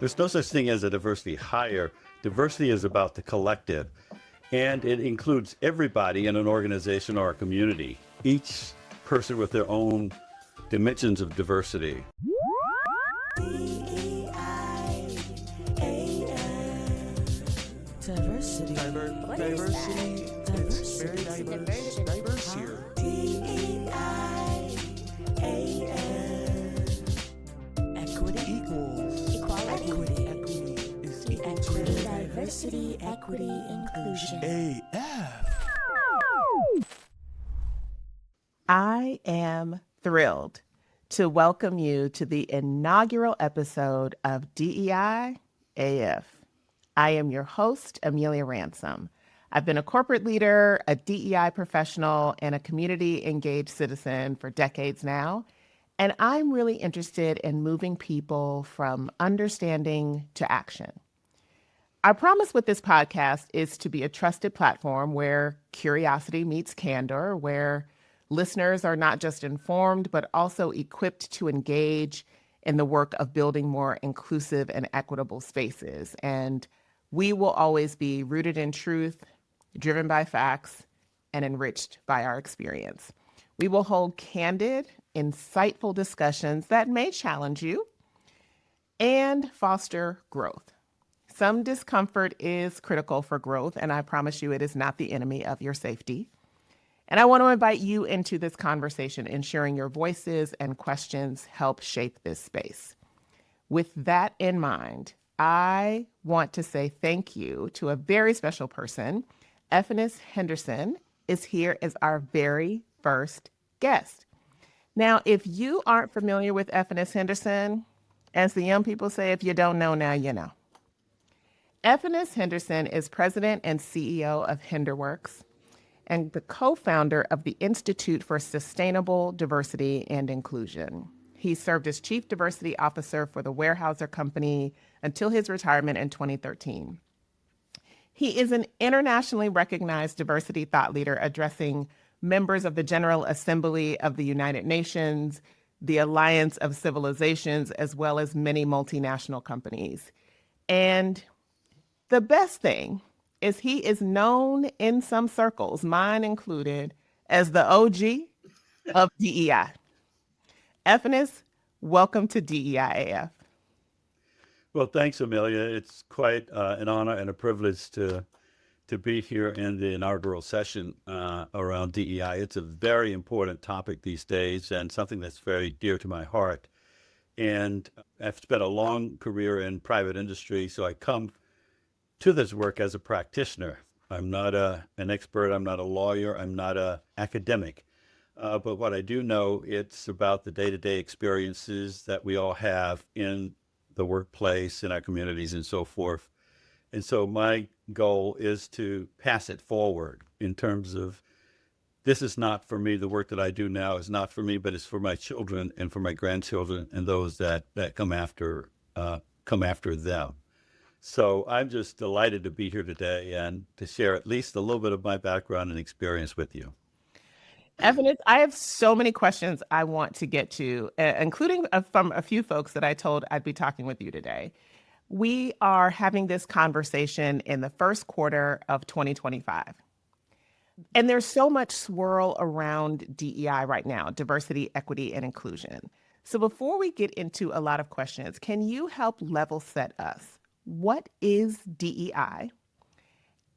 There's no such thing as a diversity hire. Diversity is about the collective, and it includes everybody in an organization or a community, each person with their own dimensions of diversity. D.E.I. Diversity. Diversity. It's very diverse here. D.E.I. Equity. Equals. Equality. Equity is equal Equity, to diversity, equity, inclusion. AF. I am thrilled to welcome you to the inaugural episode of DEI AF. I am your host, Amelia Ransom. I've been a corporate leader, a DEI professional, and a community engaged citizen for decades now. And I'm really interested in moving people from understanding to action. Our promise with this podcast is to be a trusted platform where curiosity meets candor, where listeners are not just informed, but also equipped to engage in the work of building more inclusive and equitable spaces. And we will always be rooted in truth, driven by facts, and enriched by our experience. We will hold candid, insightful discussions that may challenge you and foster growth. Some discomfort is critical for growth, and I promise you it is not the enemy of your safety. And I want to invite you into this conversation, ensuring your voices and questions help shape this space. With that in mind, I want to say thank you to a very special person. Effenus Henderson is here as our very first guest. Now, if you aren't familiar with Effenus Henderson, as the young people say, if you don't know now, you know. Effenus Henderson is president and CEO of HenderWorks and the co-founder of the Institute for Sustainable Diversity and Inclusion. He served as chief diversity officer for the Weyerhaeuser company until his retirement in 2013. He is an internationally recognized diversity thought leader addressing members of the General Assembly of the United Nations, the Alliance of Civilizations, as well as many multinational companies. And the best thing is he is known in some circles, mine included, as the OG of DEI. Effenus, welcome to DEI AF. Well, thanks, Amelia. It's quite an honor and a privilege to be here in the inaugural session around DEI. It's a very important topic these days and something that's very dear to my heart. And I've spent a long career in private industry, so I come to this work as a practitioner. I'm not an expert, I'm not a lawyer, I'm not an academic. But what I do know, it's about the day-to-day experiences that we all have in the workplace, in our communities, and so forth. And so my goal is to pass it forward in terms of this is not for me. The work that I do now is not for me, but it's for my children and for my grandchildren and those that come after them. So I'm just delighted to be here today and to share at least a little bit of my background and experience with you. Effenus, I have so many questions I want to get to, including from a few folks that I told I'd be talking with you today. We are having this conversation in the first quarter of 2025. And there's so much swirl around DEI right now, diversity, equity, and inclusion. So before we get into a lot of questions, can you help level set us? What is DEI?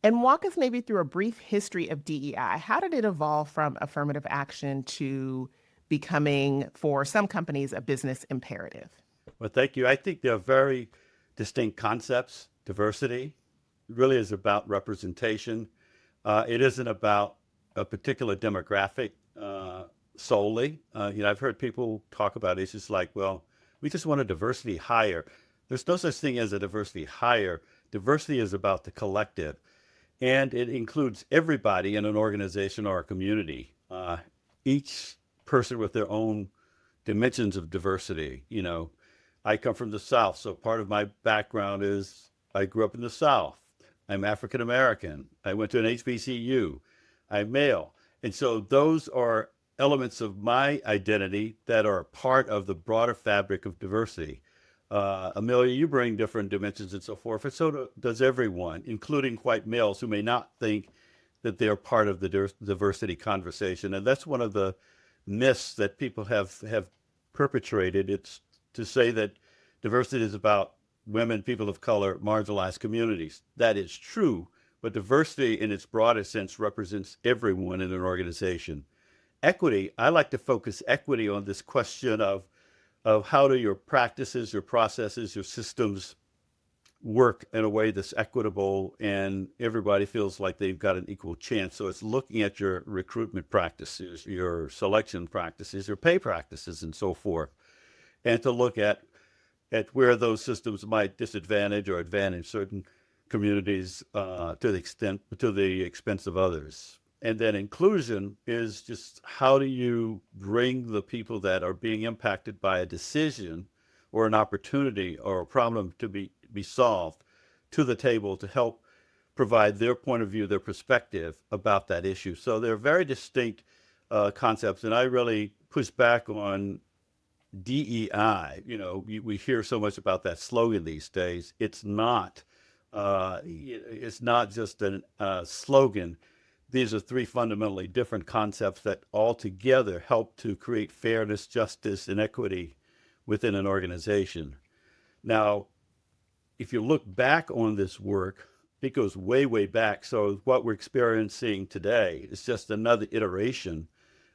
And walk us maybe through a brief history of DEI. How did it evolve from affirmative action to becoming, for some companies, a business imperative? Well, thank you. I think they're very distinct concepts. Diversity really is about representation. It isn't about a particular demographic solely. I've heard people talk about issues like, well, we just want a diversity hire. There's no such thing as a diversity hire. Diversity is about the collective, and it includes everybody in an organization or a community, each person with their own dimensions of diversity. I come from the South, so part of my background is I grew up in the South. I'm African American. I went to an HBCU. I'm male. And so those are elements of my identity that are part of the broader fabric of diversity. Amelia, you bring different dimensions and so forth, and so does everyone, including white males who may not think that they're part of the diversity conversation. And that's one of the myths that people have perpetrated. It's to say that diversity is about women, people of color, marginalized communities. That is true, but diversity in its broadest sense represents everyone in an organization. Equity, I like to focus equity on this question of how do your practices, your processes, your systems work in a way that's equitable and everybody feels like they've got an equal chance. So it's looking at your recruitment practices, your selection practices, your pay practices, and so forth, and to look at where those systems might disadvantage or advantage certain communities to the expense of others. And then inclusion is just how do you bring the people that are being impacted by a decision or an opportunity or a problem to be solved to the table to help provide their point of view, their perspective about that issue. So they're very distinct concepts, and I really push back on DEI. We hear so much about that slogan these days. It's not just a slogan. These are three fundamentally different concepts that all together help to create fairness, justice, and equity within an organization. Now, if you look back on this work, it goes way, way back. So what we're experiencing today is just another iteration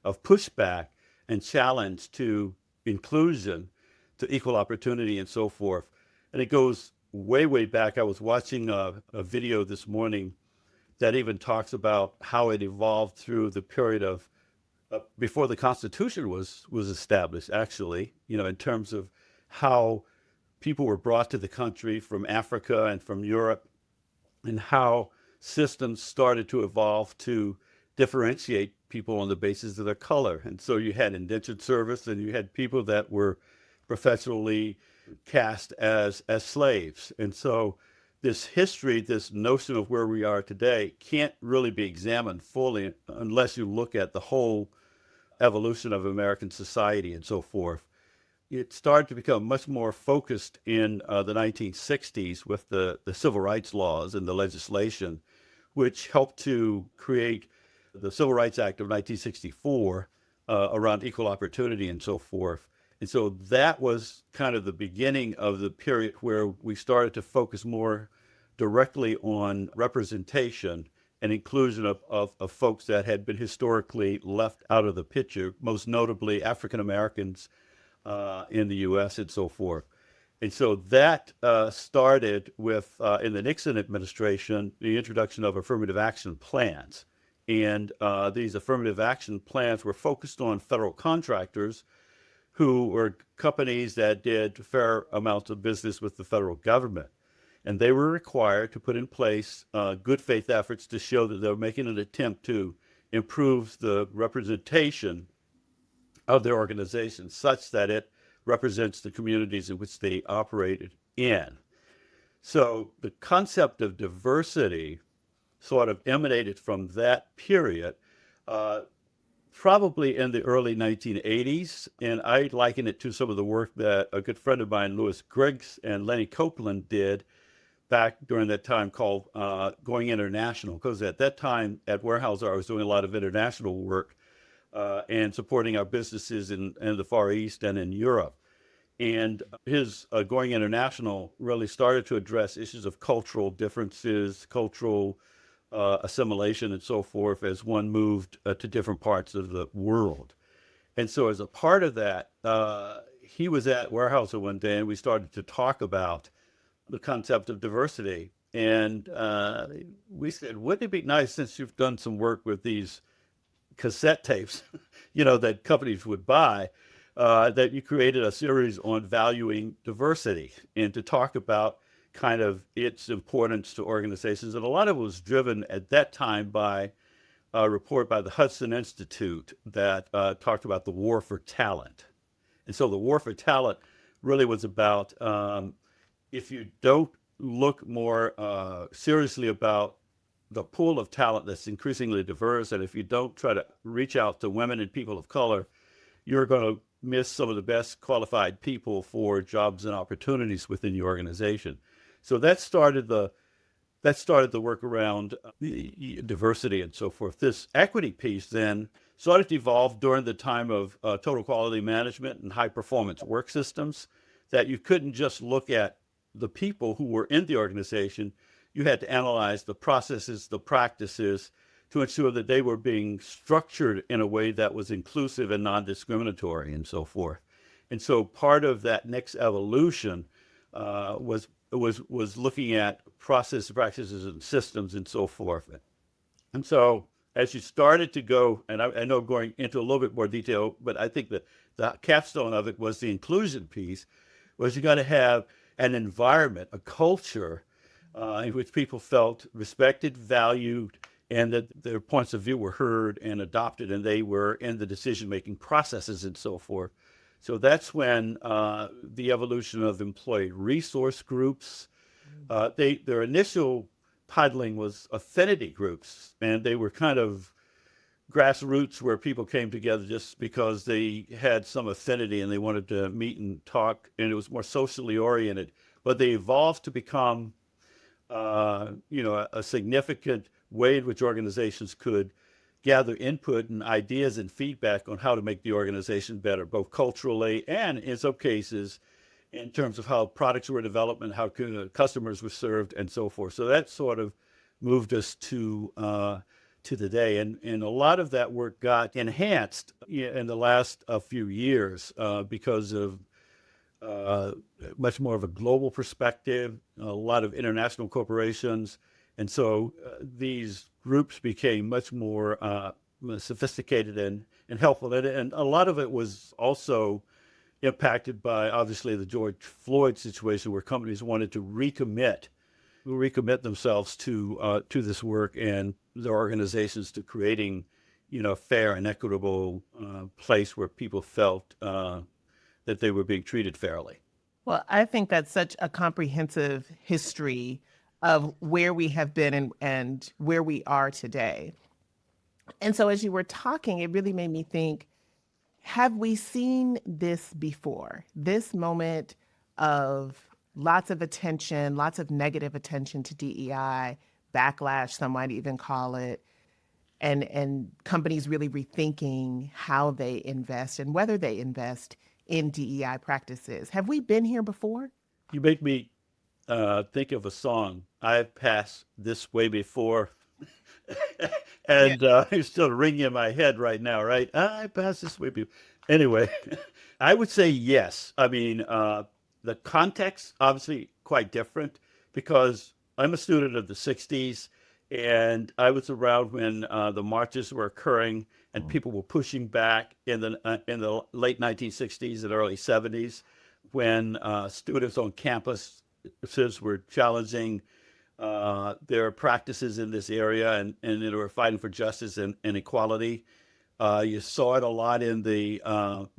of pushback and challenge to inclusion, to equal opportunity, and so forth. And it goes way, way back. I was watching a video this morning that even talks about how it evolved through the period of before the Constitution was established, actually, in terms of how people were brought to the country from Africa and from Europe, and how systems started to evolve to differentiate people on the basis of their color. And so you had indentured service, and you had people that were professionally cast as slaves. And so this history, this notion of where we are today, can't really be examined fully unless you look at the whole evolution of American society and so forth. It started to become much more focused in the 1960s with the civil rights laws and the legislation, which helped to create the Civil Rights Act of 1964 around equal opportunity and so forth. And so that was kind of the beginning of the period where we started to focus more directly on representation and inclusion of folks that had been historically left out of the picture, most notably African Americans in the U.S. and so forth. And so that started with, in the Nixon administration, the introduction of affirmative action plans. And these affirmative action plans were focused on federal contractors who were companies that did fair amounts of business with the federal government. And they were required to put in place good faith efforts to show that they were making an attempt to improve the representation of their organization such that it represents the communities in which they operated in. So the concept of diversity sort of emanated from that period, probably in the early 1980s. And I liken it to some of the work that a good friend of mine, Louis Griggs and Lenny Copeland, did back during that time called Going International. Because at that time at Weyerhaeuser, I was doing a lot of international work and supporting our businesses in the Far East and in Europe. And his Going International really started to address issues of cultural differences, cultural assimilation, and so forth as one moved to different parts of the world. And so as a part of that, he was at Weyerhaeuser one day, and we started to talk about the concept of diversity. And we said, wouldn't it be nice, since you've done some work with these cassette tapes, that companies would buy, that you created a series on valuing diversity and to talk about kind of its importance to organizations. And a lot of it was driven at that time by a report by the Hudson Institute that talked about the war for talent. And so the war for talent really was about if you don't look more seriously about the pool of talent that's increasingly diverse, and if you don't try to reach out to women and people of color, you're going to miss some of the best qualified people for jobs and opportunities within the organization. So that started the work around diversity and so forth. This equity piece then started to evolve during the time of total quality management and high performance work systems, that you couldn't just look at the people who were in the organization. You had to analyze the processes, the practices, to ensure that they were being structured in a way that was inclusive and non-discriminatory and so forth. And so part of that next evolution was looking at process, practices, and systems and so forth. And so as you started to go, and I know I'm going into a little bit more detail, but I think that the capstone of it was the inclusion piece, was you got to have an environment, a culture in which people felt respected, valued, and that their points of view were heard and adopted, and they were in the decision-making processes and so forth. So that's when the evolution of employee resource groups, their initial titling was affinity groups, and they were kind of grassroots where people came together just because they had some affinity and they wanted to meet and talk, and it was more socially oriented. But they evolved to become, a significant way in which organizations could gather input and ideas and feedback on how to make the organization better, both culturally and in some cases in terms of how products were developed and how customers were served and so forth. So that sort of moved us to today. And a lot of that work got enhanced in the last few years because of much more of a global perspective, a lot of international corporations. And so these groups became much more sophisticated and helpful. And a lot of it was also impacted by, obviously, the George Floyd situation, where companies wanted to recommit themselves to this work and their organizations to creating, fair and equitable place where people felt that they were being treated fairly. Well, I think that's such a comprehensive history of where we have been and where we are today. And so as you were talking, it really made me think, have we seen this before? This moment of lots of attention, lots of negative attention to DEI, backlash, some might even call it, and companies really rethinking how they invest and whether they invest in DEI practices. Have we been here before? You make me think of a song. I've passed this way before. And it's still ringing in my head right now, right? I passed this way before. Anyway, I would say yes. I mean, the context, obviously quite different, because I'm a student of the 60s, and I was around when the marches were occurring and people were pushing back in the late 1960s and early 70s, when students on campuses were challenging their practices in this area, and they were fighting for justice and equality. You saw it a lot in the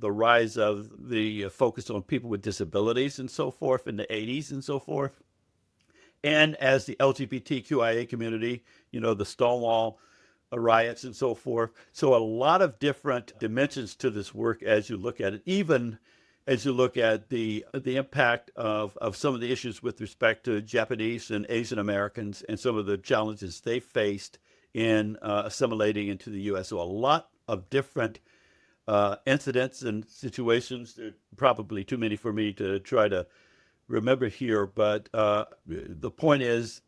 rise of the focus on people with disabilities and so forth in the 80s and so forth. And as the LGBTQIA community, the Stonewall riots and so forth. So a lot of different dimensions to this work as you look at it, even as you look at the impact of some of the issues with respect to Japanese and Asian Americans and some of the challenges they faced in assimilating into the U.S. So a lot of different incidents and situations. There are probably too many for me to try to remember here, but the point is,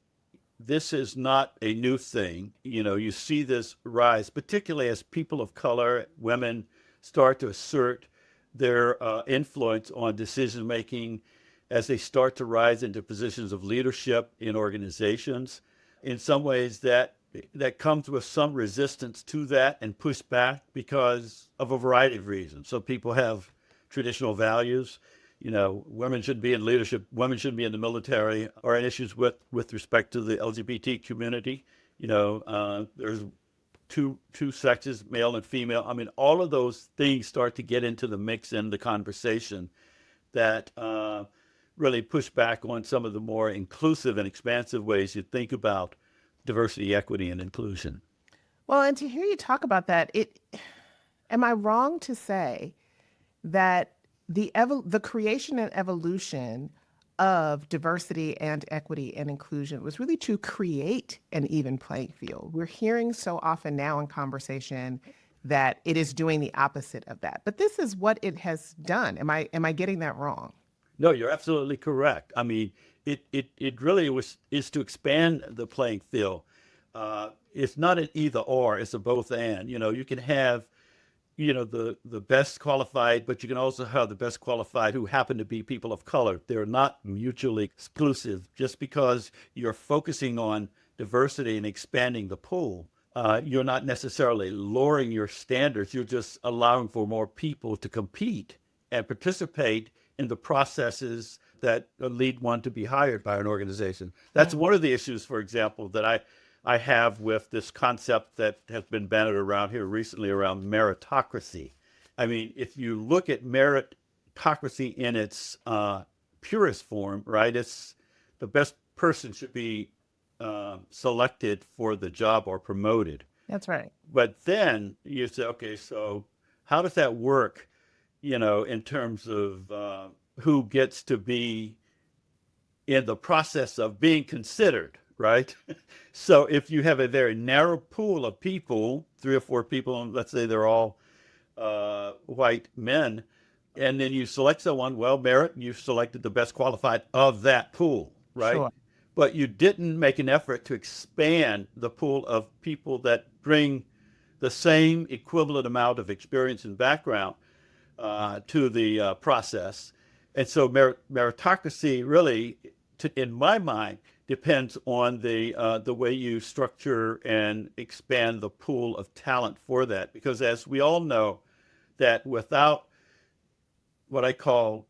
this is not a new thing. You see this rise, particularly as people of color, women, start to assert their influence on decision making, as they start to rise into positions of leadership in organizations. In some ways, that comes with some resistance to that and pushback because of a variety of reasons. So people have traditional values. Women shouldn't be in leadership, women shouldn't be in the military, or in issues with respect to the LGBT community. There's two sexes, male and female. I mean, all of those things start to get into the mix and the conversation that really push back on some of the more inclusive and expansive ways you think about diversity, equity, and inclusion. Well, and to hear you talk about that, am I wrong to say that the creation and evolution of diversity and equity and inclusion was really to create an even playing field. We're hearing so often now in conversation that it is doing the opposite of that. But this is what it has done. Am I getting that wrong? No, you're absolutely correct. I mean, it really is to expand the playing field. It's not an either or, it's a both and. You can have, the best qualified, but you can also have the best qualified who happen to be people of color. They're not mutually exclusive. Just because you're focusing on diversity and expanding the pool, you're not necessarily lowering your standards. You're just allowing for more people to compete and participate in the processes that lead one to be hired by an organization. That's one of the issues, for example, that I have with this concept that has been bandied around here recently around meritocracy. I mean, if you look at meritocracy in its purest form, right, it's the best person should be selected for the job or promoted. That's right. But then you say, okay, so how does that work, in terms of who gets to be in the process of being considered, right? So if you have a very narrow pool of people, 3 or 4 people, and let's say they're all white men, and then you select someone, well, merit, you selected the best qualified of that pool, right? Sure. But you didn't make an effort to expand the pool of people that bring the same equivalent amount of experience and background to the process. And so meritocracy really, in my mind, depends on the way you structure and expand the pool of talent for that. Because as we all know, that without what I call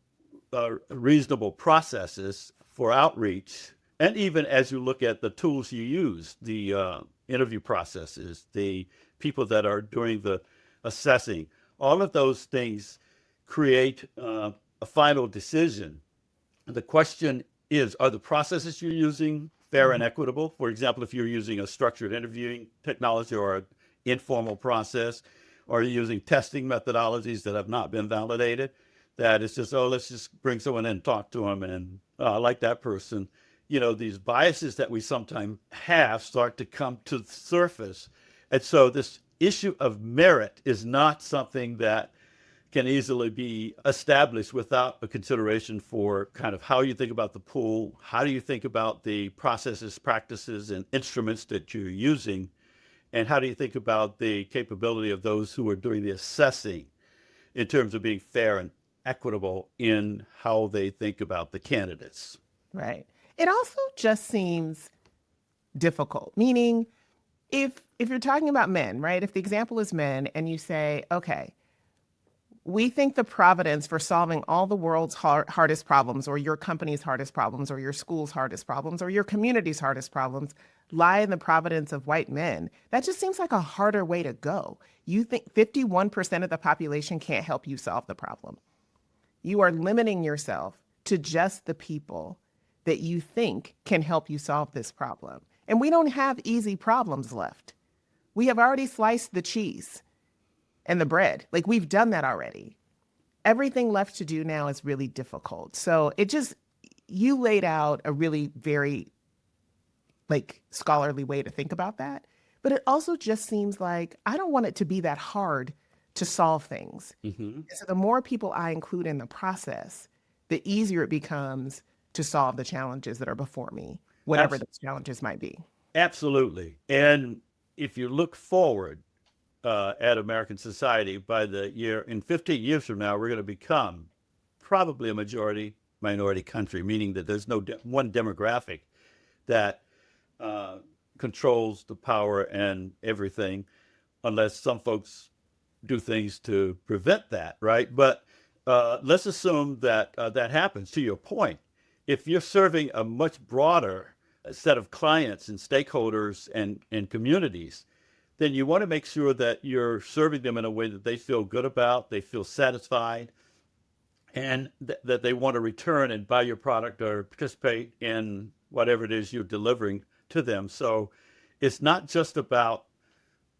reasonable processes for outreach, and even as you look at the tools you use, the interview processes, the people that are doing the assessing, all of those things create a final decision. The question is, are the processes you're using fair and equitable? For example, if you're using a structured interviewing technology or an informal process, or you're using testing methodologies that have not been validated, that it's just, oh, let's just bring someone in and talk to them, and I like that person. These biases that we sometimes have start to come to the surface. And so this issue of merit is not something that can easily be established without a consideration for kind of how you think about the pool, how do you think about the processes, practices, and instruments that you're using, and how do you think about the capability of those who are doing the assessing in terms of being fair and equitable in how they think about the candidates. Right. It also just seems difficult, meaning if you're talking about men, right? If the example is men and you say, okay, we think the providence for solving all the world's hardest problems, or your company's hardest problems, or your school's hardest problems, or your community's hardest problems lie in the providence of white men. That just seems like a harder way to go. You think 51% of the population can't help you solve the problem. You are limiting yourself to just the people that you think can help you solve this problem. And we don't have easy problems left. We have already sliced the cheese and the bread. Like, we've done that already. Everything left to do now is really difficult. So you laid out a really very scholarly way to think about that. But it also just seems like I don't want it to be that hard to solve things. Mm-hmm. So the more people I include in the process, the easier it becomes to solve the challenges that are before me, whatever those challenges might be. Absolutely. And if you look forward at American society, in 15 years from now, we're going to become probably a majority minority country, meaning that there's no one demographic that controls the power and everything, unless some folks do things to prevent that, right? But let's assume that that happens. To your point, if you're serving a much broader set of clients and stakeholders and communities, then you want to make sure that you're serving them in a way that they feel good about, they feel satisfied, and that they want to return and buy your product or participate in whatever it is you're delivering to them. So it's not just about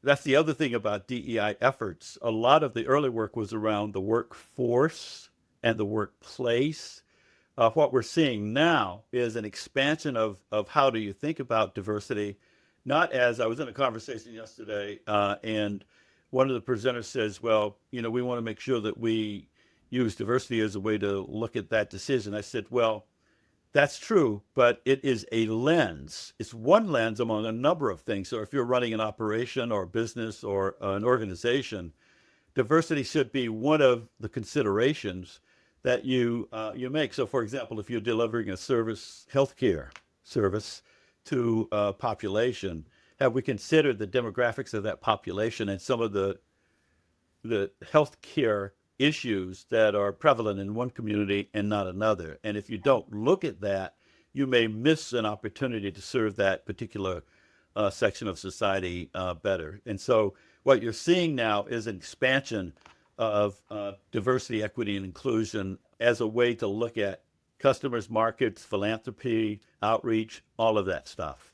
that's the other thing about DEI efforts. A lot of the early work was around the workforce and the workplace. What we're seeing now is an expansion of how do you think about diversity. Not as I was in a conversation yesterday, and one of the presenters says, well, we want to make sure that we use diversity as a way to look at that decision. I said, well, that's true, but it is a lens. It's one lens among a number of things. So if you're running an operation or a business or an organization, diversity should be one of the considerations that you make. So, for example, if you're delivering a service, healthcare service to a population, have we considered the demographics of that population and some of the healthcare issues that are prevalent in one community and not another? And if you don't look at that, you may miss an opportunity to serve that particular section of society better. And so what you're seeing now is an expansion of diversity, equity, and inclusion as a way to look at customers, markets, philanthropy, outreach, all of that stuff.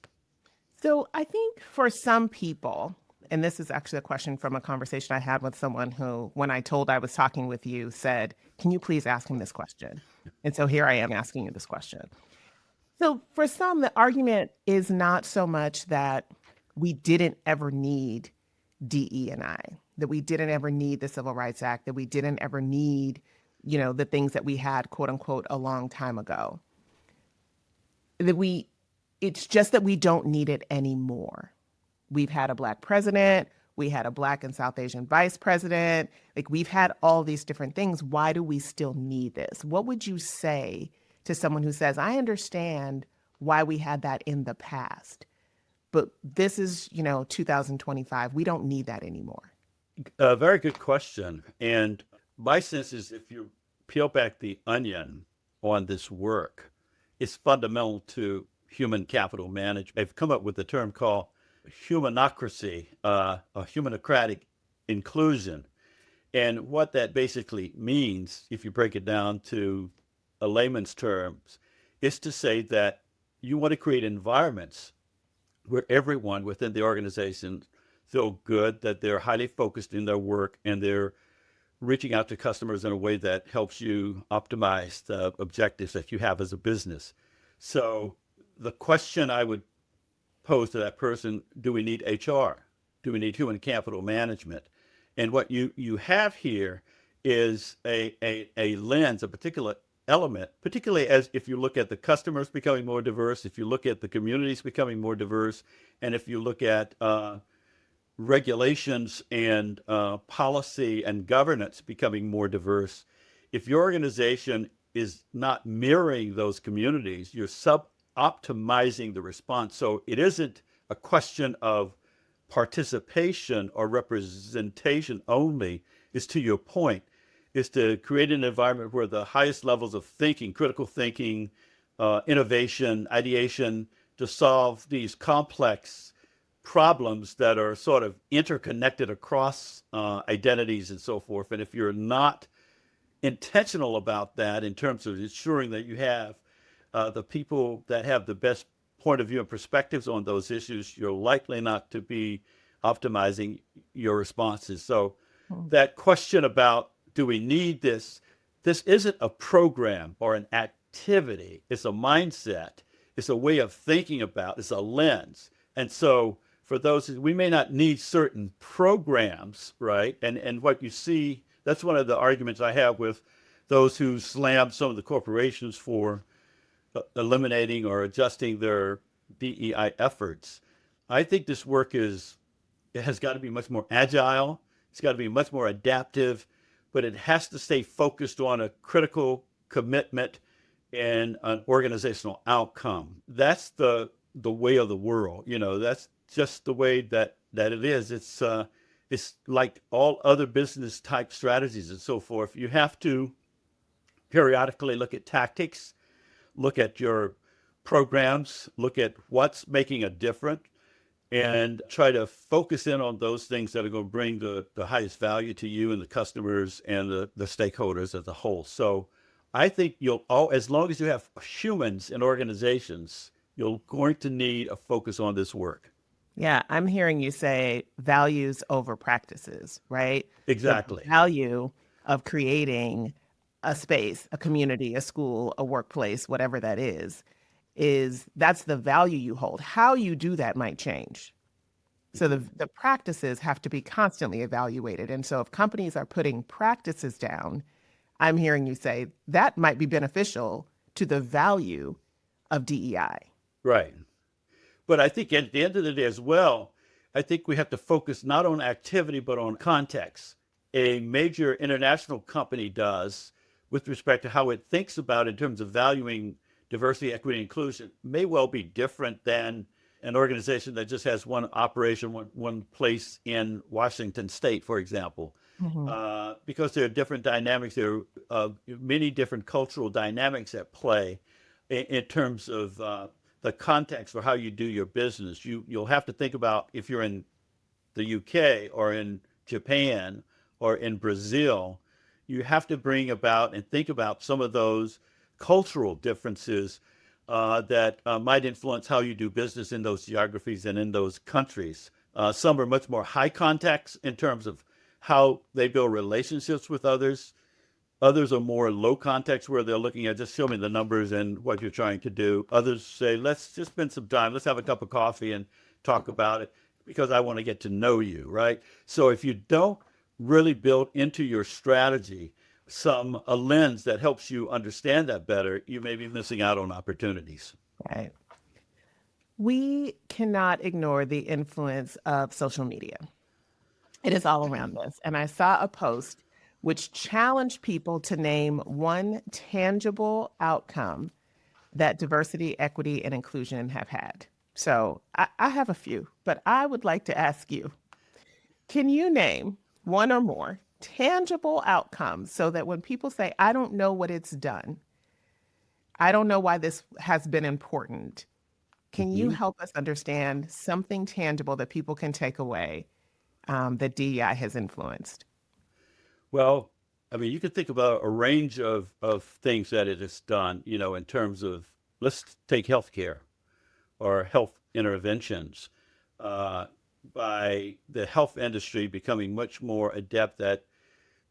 So I think for some people, and this is actually a question from a conversation I had with someone who, when I told I was talking with you, said, can you please ask him this question? And so here I am asking you this question. So for some, the argument is not so much that we didn't ever need DE&I, that we didn't ever need the Civil Rights Act, that we didn't ever need, the things that we had, quote unquote, a long time ago. It's just that we don't need it anymore. We've had a Black president. We had a Black and South Asian vice president. Like, we've had all these different things. Why do we still need this? What would you say to someone who says, I understand why we had that in the past, but this is, 2025. We don't need that anymore. A very good question. And my sense is if you peel back the onion on this work, it's fundamental to human capital management. They've come up with a term called humanocracy, a humanocratic inclusion. And what that basically means, if you break it down to a layman's terms, is to say that you want to create environments where everyone within the organization feel good, that they're highly focused in their work, and they're reaching out to customers in a way that helps you optimize the objectives that you have as a business. So the question I would pose to that person, do we need HR? Do we need human capital management? And what you have here is a lens, a particular element, particularly as if you look at the customers becoming more diverse, if you look at the communities becoming more diverse, and if you look at regulations and policy and governance becoming more diverse. If your organization is not mirroring those communities, you're sub-optimizing the response. So it isn't a question of participation or representation only. Is, to your point, is to create an environment where the highest levels of thinking, critical thinking, innovation, ideation, to solve these complex problems that are sort of interconnected across identities and so forth. And if you're not intentional about that in terms of ensuring that you have the people that have the best point of view and perspectives on those issues, you're likely not to be optimizing your responses. So that question about, do we need this? This isn't a program or an activity. It's a mindset. It's a way of thinking about, it's a lens. And so for those, we may not need certain programs, right? And what you see, that's one of the arguments I have with those who slam some of the corporations for eliminating or adjusting their DEI efforts. I think this work it has got to be much more agile. It's got to be much more adaptive, but it has to stay focused on a critical commitment and an organizational outcome. That's the way of the world. That's just the way that it is. It's like all other business type strategies and so forth. You have to periodically look at tactics, look at your programs, look at what's making a difference, and try to focus in on those things that are going to bring the highest value to you and the customers and the stakeholders as a whole. So I think as long as you have humans in organizations, you're going to need a focus on this work. Yeah, I'm hearing you say values over practices, right? The Exactly. value of creating a space, a community, a school, a workplace, whatever that is that's the value you hold. How you do that might change. So the practices have to be constantly evaluated. And so if companies are putting practices down, I'm hearing you say that might be beneficial to the value of DEI. Right. But I think at the end of the day as well, I think we have to focus not on activity, but on context. A major international company does with respect to how it thinks about in terms of valuing diversity, equity, inclusion may well be different than an organization that just has one operation, one place in Washington State, for example. Mhm. Because there are different dynamics, there are many different cultural dynamics at play in terms of the context for how you do your business. You'll have to think about if you're in the UK or in Japan or in Brazil, you have to bring about and think about some of those cultural differences that might influence how you do business in those geographies and in those countries. Some are much more high context in terms of how they build relationships with others. Others are more low context where they're looking at just show me the numbers and what you're trying to do. Others say, let's just spend some time, let's have a cup of coffee and talk about it because I want to get to know you, right? So if you don't really build into your strategy a lens that helps you understand that better, you may be missing out on opportunities. Right. We cannot ignore the influence of social media. It is all around us. And I saw a post which challenged people to name one tangible outcome that diversity, equity, and inclusion have had. So I have a few, but I would like to ask you, can you name one or more tangible outcomes so that when people say, I don't know what it's done, I don't know why this has been important, can you Mhm. help us understand something tangible that people can take away that DEI has influenced? Well, I mean, you could think about a range of things that it has done, in terms of, let's take healthcare or health interventions. Uh, by the health industry becoming much more adept at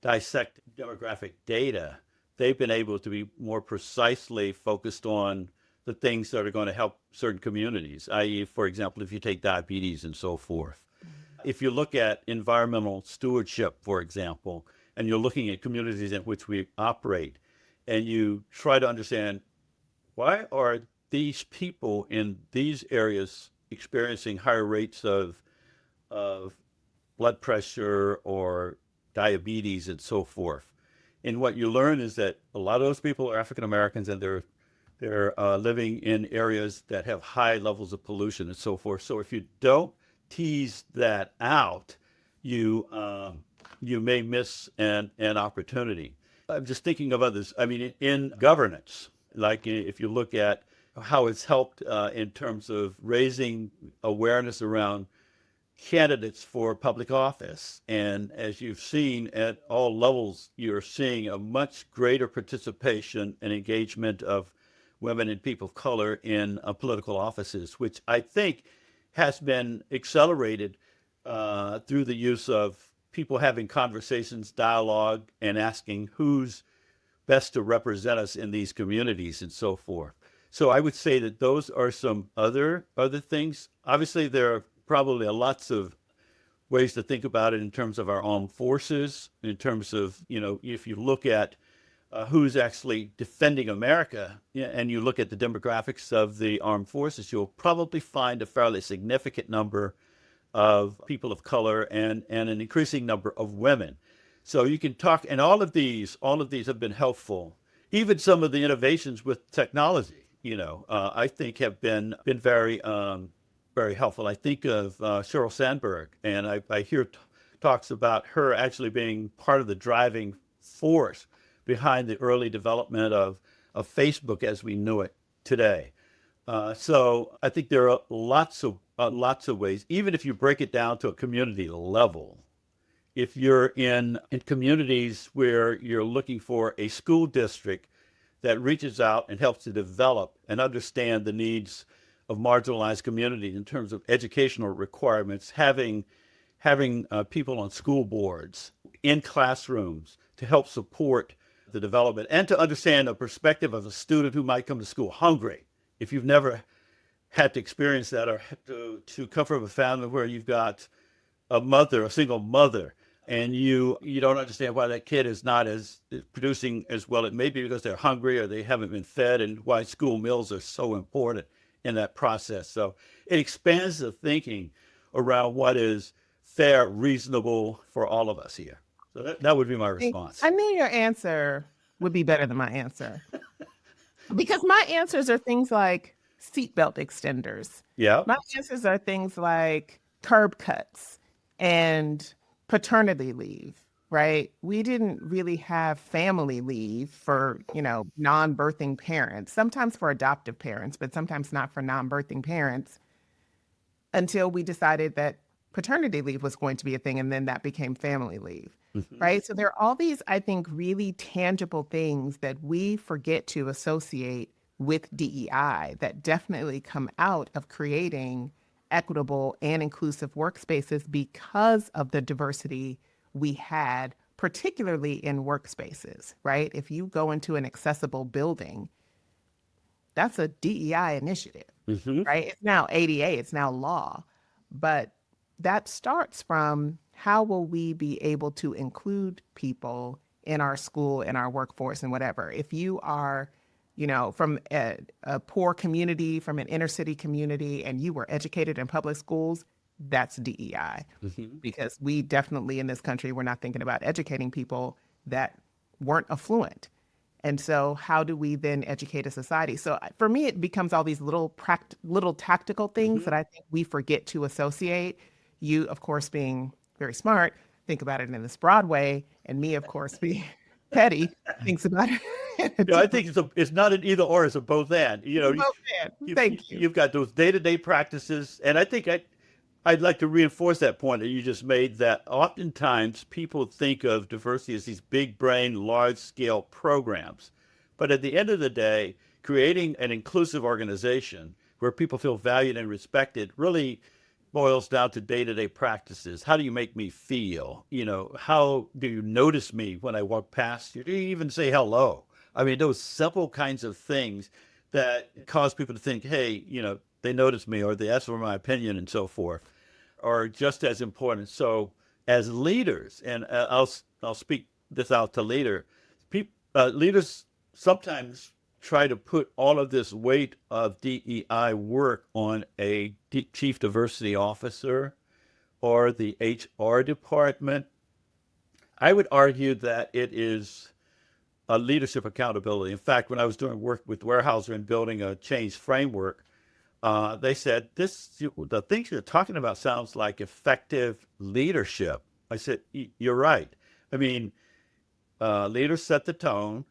dissect demographic data, they've been able to be more precisely focused on the things that are going to help certain communities, i.e., for example, if you take diabetes and so forth. If you look at environmental stewardship, for example, and you're looking at communities in which we operate, and you try to understand why are these people in these areas experiencing higher rates of blood pressure or diabetes and so forth. And what you learn is that a lot of those people are African Americans and they're living in areas that have high levels of pollution and so forth. So if you don't tease that out, you may miss an opportunity. I'm just thinking of others. I mean, in governance, like if you look at how it's helped in terms of raising awareness around candidates for public office. And as you've seen at all levels, you're seeing a much greater participation and engagement of women and people of color in political offices, which I think has been accelerated through the use of people having conversations, dialogue, and asking who's best to represent us in these communities and so forth. So I would say that those are some other things. Obviously, there are probably lots of ways to think about it in terms of our armed forces, in terms of, if you look at who's actually defending America and you look at the demographics of the armed forces, you'll probably find a fairly significant number of people of color and an increasing number of women. So you can talk, and all of these have been helpful. Even some of the innovations with technology, I think have been very helpful. I think of Sheryl Sandberg, and I hear talks about her actually being part of the driving force behind the early development of Facebook as we knew it today. So I think there are lots of ways, even if you break it down to a community level. If you're in communities where you're looking for a school district that reaches out and helps to develop and understand the needs of marginalized communities in terms of educational requirements, having people on school boards, in classrooms to help support the development and to understand the perspective of a student who might come to school hungry. If you've never had to experience that, or had to come from a family where you've got a single mother, and you don't understand why that kid is not as producing as well. It may be because they're hungry or they haven't been fed, and why school meals are so important in that process. So it expands the thinking around what is fair, reasonable for all of us here. So that would be my response. I knew your answer would be better than my answer because my answers are things like seatbelt extenders. Yeah. My answers are things like curb cuts and paternity leave, right? We didn't really have family leave for, non-birthing parents, sometimes for adoptive parents, but sometimes not for non-birthing parents until we decided that paternity leave was going to be a thing, and then that became family leave, right? So there are all these, I think, really tangible things that we forget to associate with DEI that definitely come out of creating equitable and inclusive workspaces because of the diversity we had, particularly in workspaces, right? If you go into an accessible building, that's a DEI initiative, right? It's now ADA, it's now law, but that starts from how will we be able to include people in our school, in our workforce, and whatever. If you are, from a poor community, from an inner city community, and you were educated in public schools, that's DEI. Because we definitely in this country, we're not thinking about educating people that weren't affluent. And so how do we then educate a society? So for me, it becomes all these little tactical things that I think we forget to associate. You, of course, being very smart, think about it in this broad way, and me, of course, being petty, thinks about it. I think it's not an either or, it's a both and. Thank you. You've got those day-to-day practices, and I think I'd like to reinforce that point that you just made, that oftentimes people think of diversity as these big brain, large scale programs. But at the end of the day, creating an inclusive organization where people feel valued and respected really boils down to day-to-day practices. How do you make me feel? How do you notice me when I walk past you? Do you even say hello? I mean, those simple kinds of things that cause people to think, hey, they notice me or they ask for my opinion and so forth, are just as important. So as leaders, and I'll speak this out to leaders sometimes try to put all of this weight of DEI work on a chief diversity officer or the HR department. I would argue that it is a leadership accountability. In fact, when I was doing work with Weyerhaeuser and building a change framework, they said, the things you're talking about sounds like effective leadership. I said, you're right. I mean, leaders set the tone.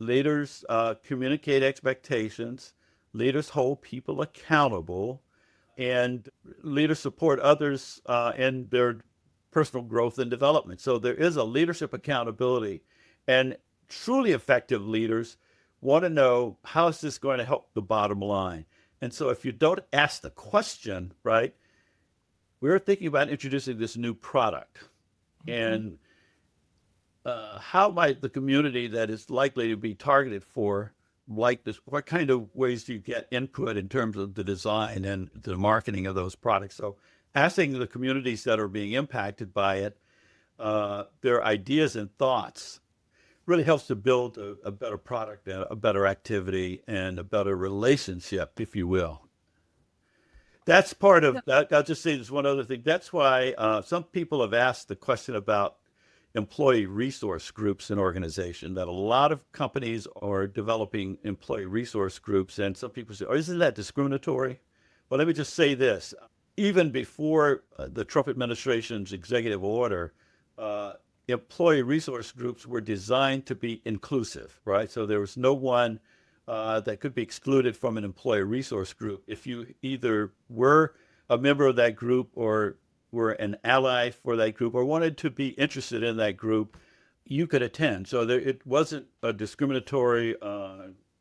Leaders communicate expectations. Leaders hold people accountable. And leaders support others in their personal growth and development. So there is a leadership accountability. And truly effective leaders want to know, how is this going to help the bottom line? And so if you don't ask the question, right, we're thinking about introducing this new product. And how might the community that is likely to be targeted for like this? What kind of ways do you get input in terms of the design and the marketing of those products? So asking the communities that are being impacted by it, their ideas and thoughts really helps to build a better product, and a better activity, and a better relationship, if you will. That's part of that. I'll just say this one other thing. That's why some people have asked the question about employee resource groups in organization, that a lot of companies are developing employee resource groups. And some people say, oh, isn't that discriminatory? Well, let me just say this. Even before the Trump administration's executive order, employee resource groups were designed to be inclusive, right? So there was no one that could be excluded from an employee resource group. If you either were a member of that group or were an ally for that group or wanted to be interested in that group, you could attend. So it wasn't a discriminatory,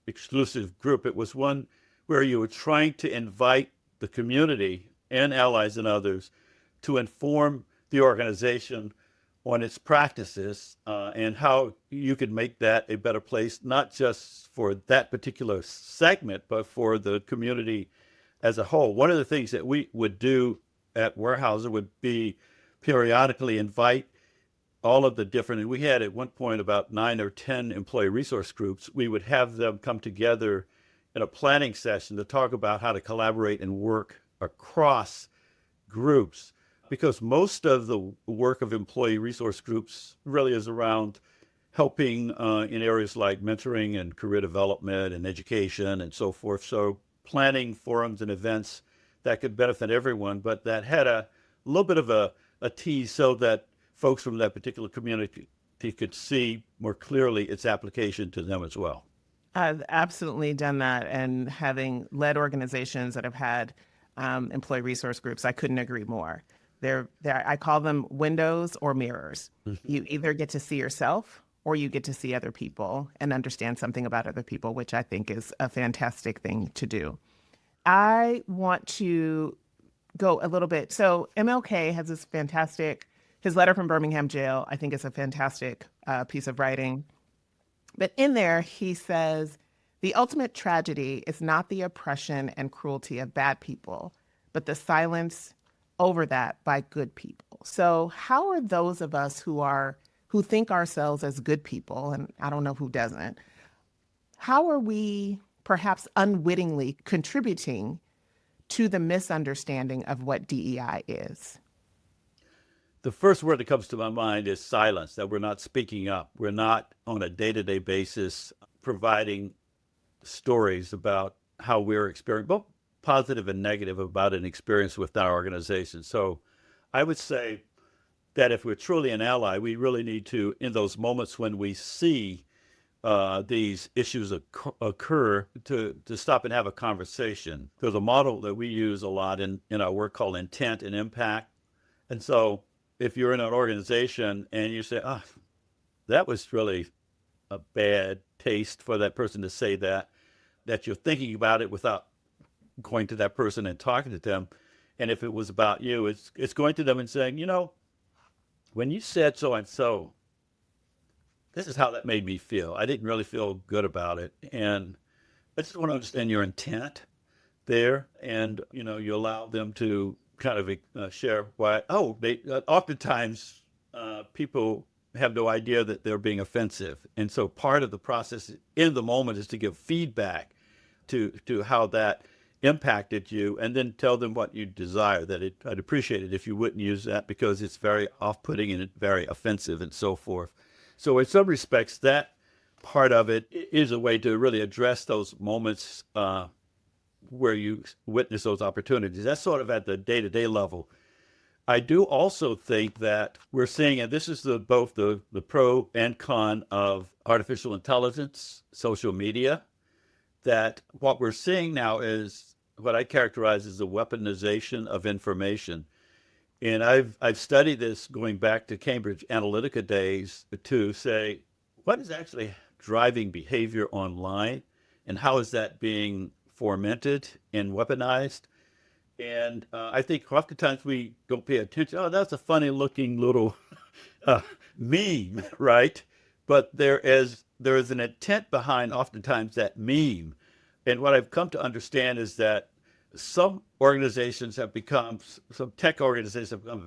exclusive group. It was one where you were trying to invite the community and allies and others to inform the organization on its practices and how you could make that a better place, not just for that particular segment, but for the community as a whole. One of the things that we would do at Weyerhaeuser would be periodically invite all of the different, and we had at one point about 9 or 10 employee resource groups. We would have them come together in a planning session to talk about how to collaborate and work across groups, because most of the work of employee resource groups really is around helping in areas like mentoring and career development and education and so forth. So planning forums and events that could benefit everyone, but that had a little bit of a tease so that folks from that particular community could see more clearly its application to them as well. I've absolutely done that, and having led organizations that have had employee resource groups, I couldn't agree more. I call them windows or mirrors. You either get to see yourself or you get to see other people and understand something about other people, which I think is a fantastic thing to do. I want to go a little bit. So MLK has this fantastic, his letter from Birmingham jail, I think is a fantastic piece of writing. But in there, he says, the ultimate tragedy is not the oppression and cruelty of bad people, but the silence over that by good people. So how are those of us who think ourselves as good people, and I don't know who doesn't, how are we perhaps unwittingly contributing to the misunderstanding of what DEI is? The first word that comes to my mind is silence, that we're not speaking up. We're not on a day-to-day basis providing stories about how we're experiencing, both positive and negative, about an experience with our organization. So I would say that if we're truly an ally, we really need to, in those moments when we see these issues occur, to stop and have a conversation. There's a model that we use a lot in our work called intent and impact. And so if you're in an organization and you say, that was really a bad taste for that person to say that you're thinking about it without going to that person and talking to them. And if it was about you, it's going to them and saying, when you said so and so, this is how that made me feel. I didn't really feel good about it. And I just want to understand your intent there. And, you allow them to kind of share why. Oftentimes people have no idea that they're being offensive. And so part of the process in the moment is to give feedback to how that impacted you, and then tell them what you desire, that I'd appreciate it if you wouldn't use that because it's very off-putting and very offensive and so forth. So in some respects, that part of it is a way to really address those moments where you witness those opportunities. That's sort of at the day-to-day level. I do also think that we're seeing, and this is both the pro and con of artificial intelligence, social media, that what we're seeing now is what I characterize as the weaponization of information. And I've studied this going back to Cambridge Analytica days to say, what is actually driving behavior online, and how is that being fomented and weaponized? And I think oftentimes we don't pay attention. Oh, that's a funny looking little meme, right? But there is an intent behind oftentimes that meme. And what I've come to understand is that some tech organizations have become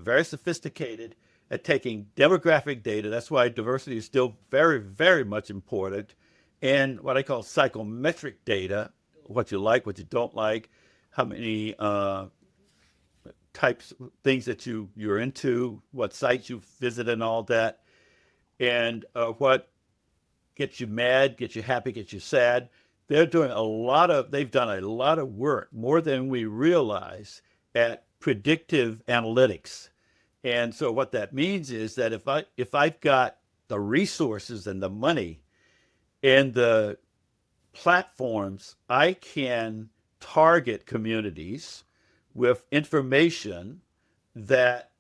very sophisticated at taking demographic data. That's why diversity is still very, very much important. And what I call psychometric data, what you like, what you don't like, how many types of things that you're into, what sites you visit and all that, and what gets you mad, gets you happy, gets you sad. They've done a lot of work, more than we realize, at predictive analytics. And so what that means is that if I've got the resources and the money and the platforms, I can target communities with information that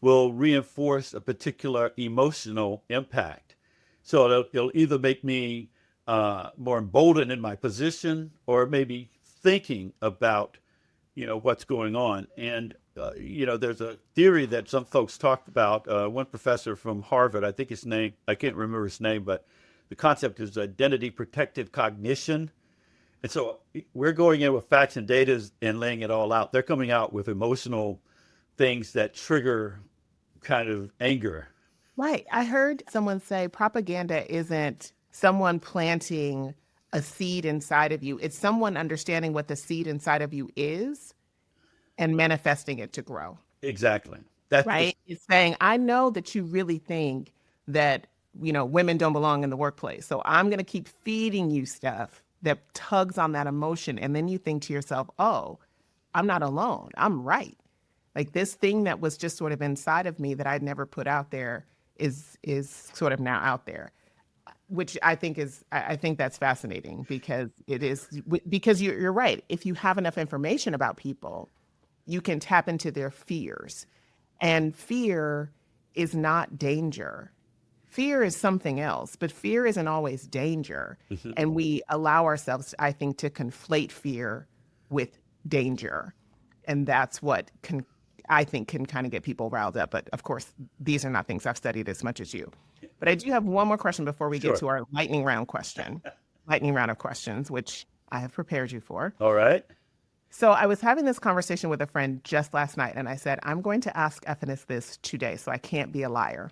will reinforce a particular emotional impact. So it'll either make me more emboldened in my position, or maybe thinking about, what's going on. And, there's a theory that some folks talked about. One professor from Harvard, I think his name, I can't remember his name, but the concept is identity protected cognition. And so we're going in with facts and data and laying it all out. They're coming out with emotional things that trigger kind of anger. Right. I heard someone say propaganda isn't someone planting a seed inside of you. It's someone understanding what the seed inside of you is and manifesting it to grow. Exactly. That's Right. It's saying, I know that you really think that, women don't belong in the workplace. So I'm going to keep feeding you stuff that tugs on that emotion. And then you think to yourself, oh, I'm not alone. I'm right. Like this thing that was just sort of inside of me that I'd never put out there is sort of now out there, which I think I think that's fascinating because because you're right. If you have enough information about people, you can tap into their fears. And fear is not danger. Fear is something else, but fear isn't always danger. And we allow ourselves, I think, to conflate fear with danger. And that's what I think can kind of get people riled up. But of course, these are not things I've studied as much as you. But I do have one more question before we get to our lightning round of questions, which I have prepared you for. all right. So I was having this conversation with a friend just last night, and I said, I'm going to ask Effenus this today, so I can't be a liar.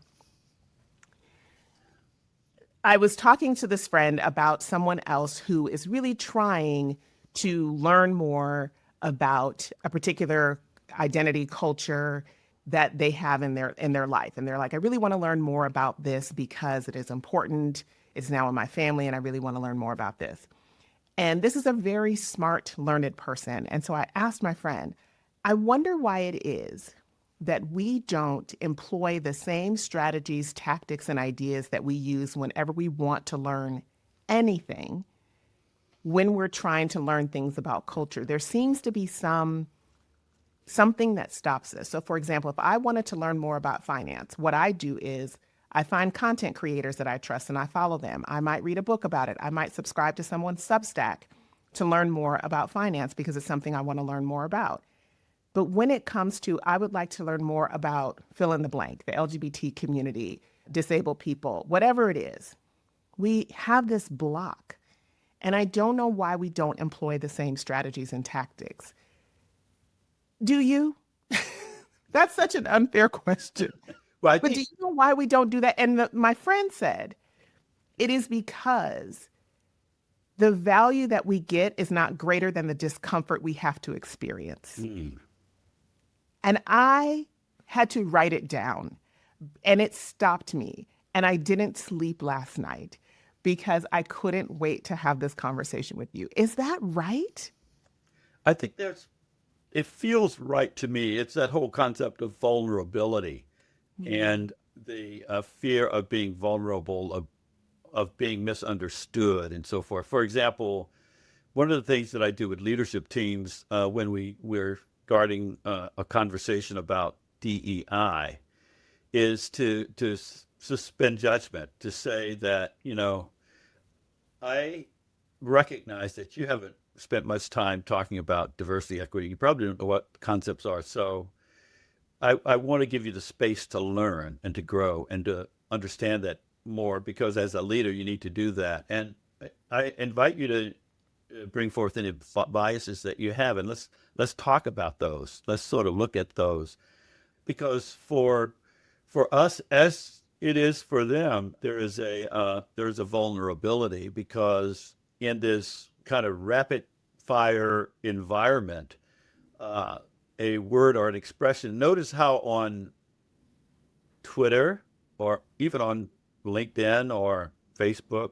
I was talking to this friend about someone else who is really trying to learn more about a particular identity culture that they have in their life. And they're like, I really want to learn more about this because it is important. It's now in my family, and I really want to learn more about this. And this is a very smart, learned person. And so I asked my friend, I wonder why it is that we don't employ the same strategies, tactics, and ideas that we use whenever we want to learn anything when we're trying to learn things about culture. There seems to be something that stops us. So for example, if I wanted to learn more about finance, what I do is I find content creators that I trust and I follow them. I might read a book about it. I might subscribe to someone's Substack to learn more about finance because it's something I want to learn more about. But when it comes to, I would like to learn more about fill in the blank, the LGBT community, disabled people, whatever it is, we have this block. And I don't know why we don't employ the same strategies and tactics. Do you? That's such an unfair question. Well, But do you know why we don't do that? And my friend said, it is because the value that we get is not greater than the discomfort we have to experience. And I had to write it down, and it stopped me. And I didn't sleep last night because I couldn't wait to have this conversation with you. Is that right? I think it feels right to me. It's that whole concept of vulnerability and the fear of being vulnerable, of being misunderstood and so forth. For example, one of the things that I do with leadership teams when we're guarding a conversation about DEI is to suspend judgment, to say that, I recognize that you haven't spent much time talking about diversity, equity. You probably don't know what concepts are. So I want to give you the space to learn and to grow and to understand that more, because as a leader, you need to do that. And I invite you to bring forth any biases that you have, and let's talk about those. Let's sort of look at those, because for us, as it is for them, there is a vulnerability, because in this kind of rapid fire environment, a word or an expression. Notice how on Twitter or even on LinkedIn or Facebook,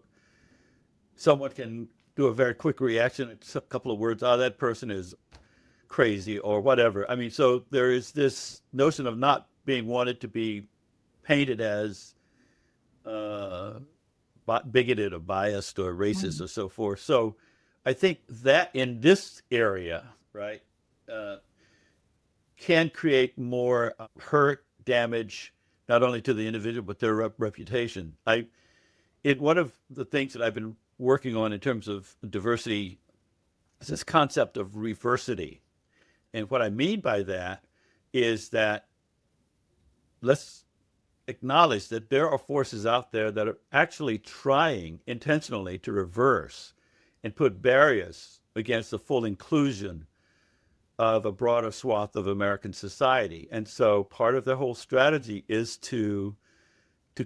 someone can do a very quick reaction. It's a couple of words. Oh, that person is crazy or whatever. I mean, so there is this notion of not being wanted to be painted as bigoted or biased or racist or so forth. So I think that in this area, right, can create more hurt, damage, not only to the individual, but their reputation. One of the things that I've been working on in terms of diversity this concept of reversity. And what I mean by that is that let's acknowledge that there are forces out there that are actually trying intentionally to reverse and put barriers against the full inclusion of a broader swath of American society. And so part of the whole strategy is to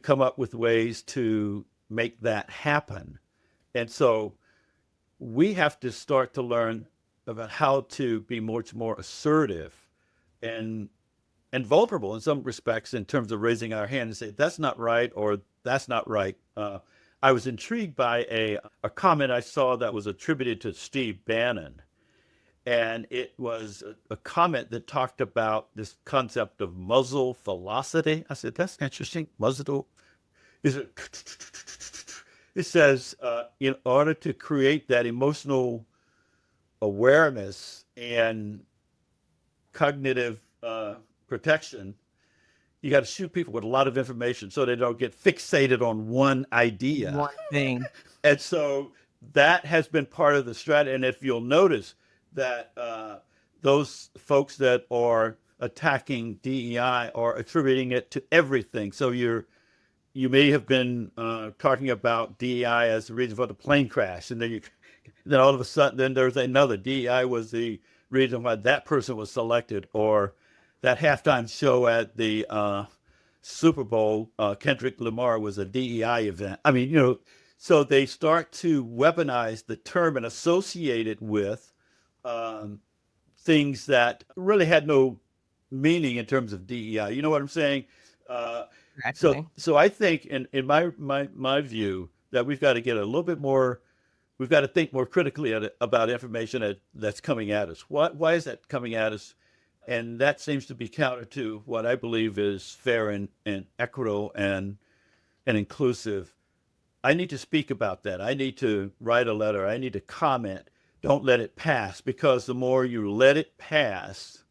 come up with ways to make that happen. And so we have to start to learn about how to be much more assertive and vulnerable in some respects in terms of raising our hand and say that's not right or that's not right. I was intrigued by a comment I saw that was attributed to Steve Bannon, and it was a comment that talked about this concept of muzzle velocity. I said that's interesting. Muzzle is it? It says in order to create that emotional awareness and cognitive protection, you got to shoot people with a lot of information so they don't get fixated on one idea. One thing. And so that has been part of the strategy. And if you'll notice that those folks that are attacking DEI are attributing it to everything. So you may have been talking about DEI as the reason for the plane crash, and then all of a sudden, then there's another. DEI was the reason why that person was selected, or that halftime show at the Super Bowl, Kendrick Lamar was a DEI event. I mean, so they start to weaponize the term and associate it with things that really had no meaning in terms of DEI. You know what I'm saying? Exactly. So I think in my view that we've got to get a little bit more. We've got to think more critically about information that's coming at us. Why is that coming at us? And that seems to be counter to what I believe is fair and equitable and inclusive. I need to speak about that. I need to write a letter. I need to comment. Don't let it pass, because the more you let it pass,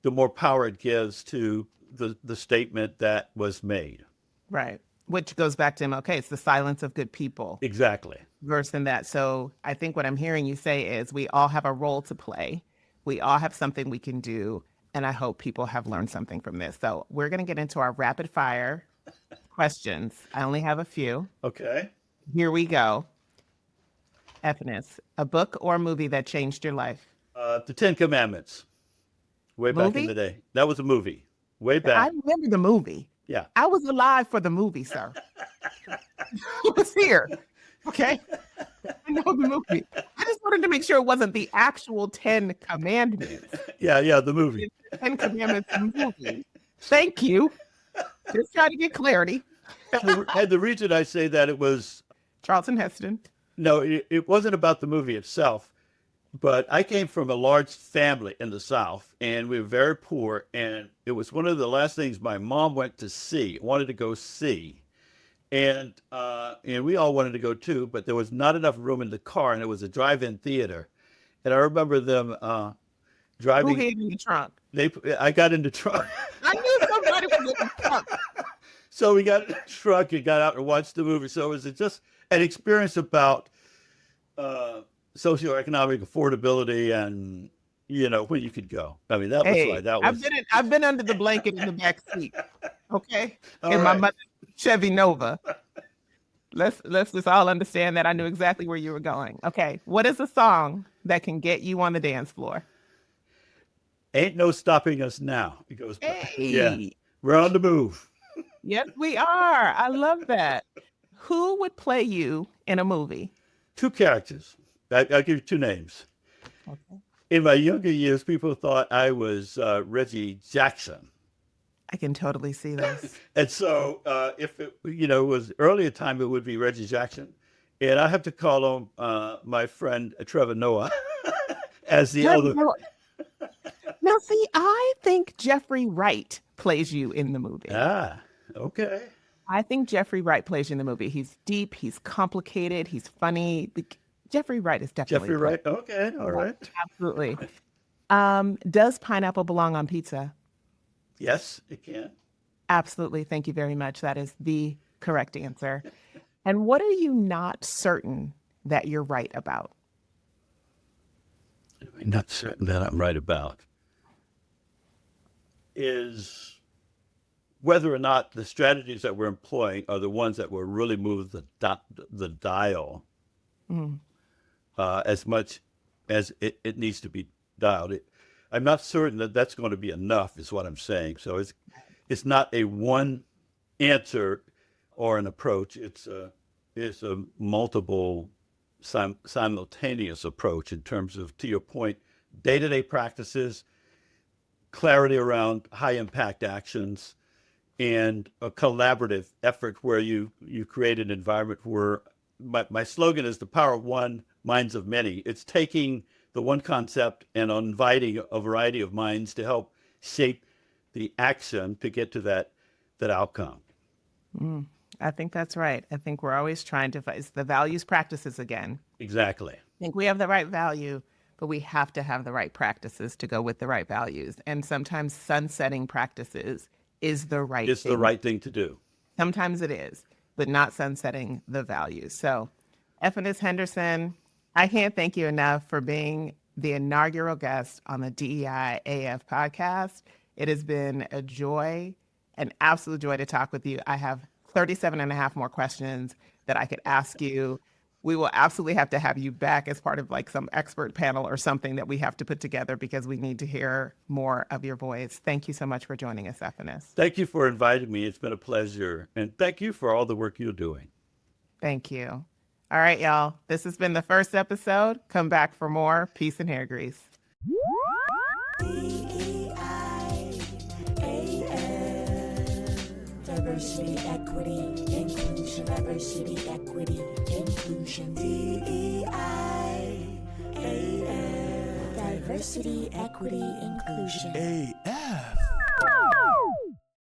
the more power it gives to the statement that was made. Right. Which goes back to MLK. It's the silence of good people. Exactly. Verse in that. So I think what I'm hearing you say is we all have a role to play. We all have something we can do. And I hope people have learned something from this. So we're going to get into our rapid fire questions. I only have a few. Okay. Here we go. Effenus, a book or movie that changed your life? The Ten Commandments. Way back in Movie? the day. That was a movie. Way I back. remember the movie. Yeah. I was alive for the movie, sir. I was here. Okay. I know the movie. I just wanted to make sure it wasn't the actual 10 Commandments. Yeah, the movie. It's the 10 Commandments movie. Thank you. Just trying to get clarity. And the reason I say that it was, Charlton Heston. no, it wasn't about the movie itself, but I came from a large family in the South, and we were very poor, and it was one of the last things my mom wanted to go see. And we all wanted to go too, but there was not enough room in the car, and it was a drive-in theater. And I remember them Who driving. hid in the trunk? I got in the truck. I knew somebody was in the trunk. So we got in the truck and got out and watched the movie. So it was just an experience about socioeconomic affordability and, where you could go. I mean, that was Hey, why that was. I've been under the blanket in the back seat. Okay. All In my right. mother's Chevy Nova. Let's just all understand that I knew exactly where you were going. Okay. What is a song that can get you on the dance floor? Ain't no stopping us now. It goes, Hey. yeah, we're on the move. Yes, we are. I love that. Who would play you in a movie? Two characters. I'll give you two names. Okay. In my younger years, people thought I was Reggie Jackson. I can totally see this. And so if it, was earlier time, it would be Reggie Jackson. And I have to call on my friend Trevor Noah as the elder. Now, see, I think Jeffrey Wright plays you in the movie. Ah, okay. I think Jeffrey Wright plays you in the movie. He's deep, he's complicated, he's funny. Jeffrey Wright is definitely Jeffrey Wright. Okay, all right. Absolutely. Does pineapple belong on pizza? Yes, it can. Absolutely. Thank you very much. That is the correct answer. And what are you not certain that you're right about? I'm not certain that I'm right about, is whether or not the strategies that we're employing are the ones that will really move the dial as much as it needs to be dialed. I'm not certain that that's going to be enough, is what I'm saying. So it's not a one answer or an approach. It's a multiple simultaneous approach in terms of, to your point, day-to-day practices, clarity around high impact actions, and a collaborative effort where you create an environment where my slogan is the power of one, minds of many. It's taking the one concept and inviting a variety of minds to help shape the action to get to that outcome. I think that's right. I think we're always trying to find the values practices again. Exactly. I think we have the right value, but we have to have the right practices to go with the right values. And sometimes sunsetting practices is the right It's thing. the right thing to do. Sometimes it is, but not sunsetting the values. So, Effenus Henderson, I can't thank you enough for being the inaugural guest on the DEI AF podcast. It has been a joy, an absolute joy to talk with you. I have 37 and a half more questions that I could ask you. We will absolutely have to have you back as part of like some expert panel or something that we have to put together because we need to hear more of your voice. Thank you so much for joining us, Effenus. Thank you for inviting me. It's been a pleasure. And thank you for all the work you're doing. Thank you. All right, y'all. This has been the first episode. Come back for more. Peace and hair grease. DEI, AF, diversity, equity, inclusion, diversity, equity, inclusion, DEI, AF, diversity, equity, inclusion. AF.